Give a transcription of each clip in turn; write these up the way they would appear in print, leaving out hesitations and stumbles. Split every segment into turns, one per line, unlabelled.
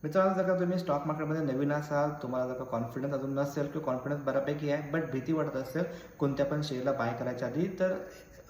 मित्रांनो, जर का तुम्ही स्टॉक मार्केटमध्ये नवीन असाल, तुम्हाला जर का कॉन्फिडन्स अजून नसेल किंवा कॉन्फिडन्स बऱ्यापैकी आहे बट भीती वाटत असेल कोणत्या पण शेअरला बाय करायच्या आधी, तर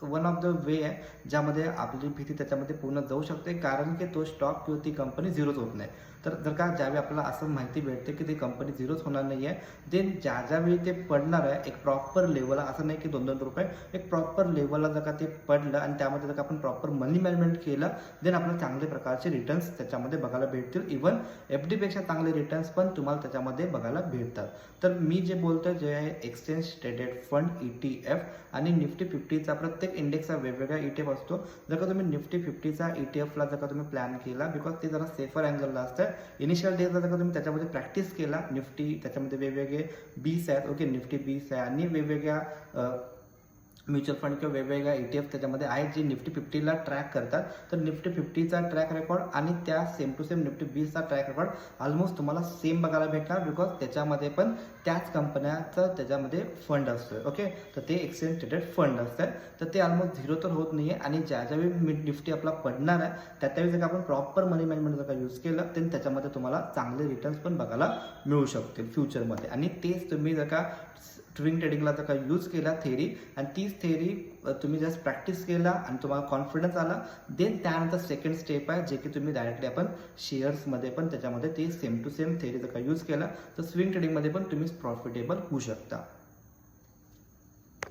वन ऑफ द वे आहे ज्यामध्ये आपली भीती त्याच्यामध्ये पूर्ण जाऊ शकते, कारण की तो स्टॉक किंवा ती कंपनी झिरोच होत नाही. तर जर का ज्यावेळी आपल्याला असं माहिती भेटते की ती कंपनी झिरोच होणार नाही आहे, देन ज्यावेळी ते पडणार आहे एक प्रॉपर लेवलला, असं नाही की 2-2 रुपये, एक प्रॉपर लेवलला जर का ते पडलं आणि त्यामध्ये जर का आपण प्रॉपर मनी मॅनेजमेंट केलं, देन आपल्याला चांगल्या प्रकारचे रिटर्न्स त्याच्यामध्ये बघायला भेटतील. इव्हन FDपेक्षा चांगले रिटर्न्स पण तुम्हाला त्याच्यामध्ये बघायला भेटतात. तर मी जे बोलतोय जे आहे एक्सचेंज ट्रेडेड फंड ETF आणि निफ्टी 50चा, प्रत्येक इंडेक्सचा वेगवेगळा ETF असतो. जर का तुम्ही निफ्टी 50चा ETFला जर का तुम्ही प्लॅन केला, बिकॉज ते जरा सेफर अँगलला असतं. इनिशियल डेजला जर का तुम्ही त्याच्यामध्ये प्रॅक्टिस केला, निफ्टी त्याच्यामध्ये वेगवेगळे बीस आहेत, ओके, निफ्टी 20 आहे आणि वेगवेगळ्या म्युच्युअल फंड किंवा वेगवेगळ्या ETF त्याच्यामध्ये आहेत जे निफ्टी 50ला ट्रॅक करतात. तर निफ्टी 50चा ट्रॅक रेकॉर्ड आणि त्या सेम टू सेम निफ्टी 20चा ट्रॅक रेकॉर्ड ऑलमोस्ट तुम्हाला सेम बघायला भेटणार, बिकॉज त्याच्यामध्ये पण त्याच कंपन्याचं त्याच्यामध्ये फंड असतो. ओके, तर ते एक्सचेंज ट्रेडेड फंड असतं. तर ते ऑलमोस्ट झिरो तर होत नाही आहे आणि ज्यावेळी निफ्टी आपला पडणार आहे त्यावेळी जर का आपण प्रॉपर मनी मॅनेजमेंट जर का यूज केलं, तर त्याच्यामध्ये तुम्हाला चांगले रिटर्न्स पण बघायला मिळू शकतील फ्युचरमध्ये. आणि तेच तुम्ही जर का स्विंग ट्रेडिंगला जर का यूज केला थेरी, आणि तीच थेरी तुम्ही जस्ट प्रॅक्टिस केला आणि तुम्हाला कॉन्फिडन्स आला, देन त्यानंतर सेकंड स्टेप आहे जे की तुम्ही डायरेक्टली आपण शेअर्समध्ये पण त्याच्यामध्ये ते सेम टू सेम थेरी जर का यूज केला, तर स्विंग ट्रेडिंगमध्ये पण तुम्ही प्रॉफिटेबल होऊ शकता.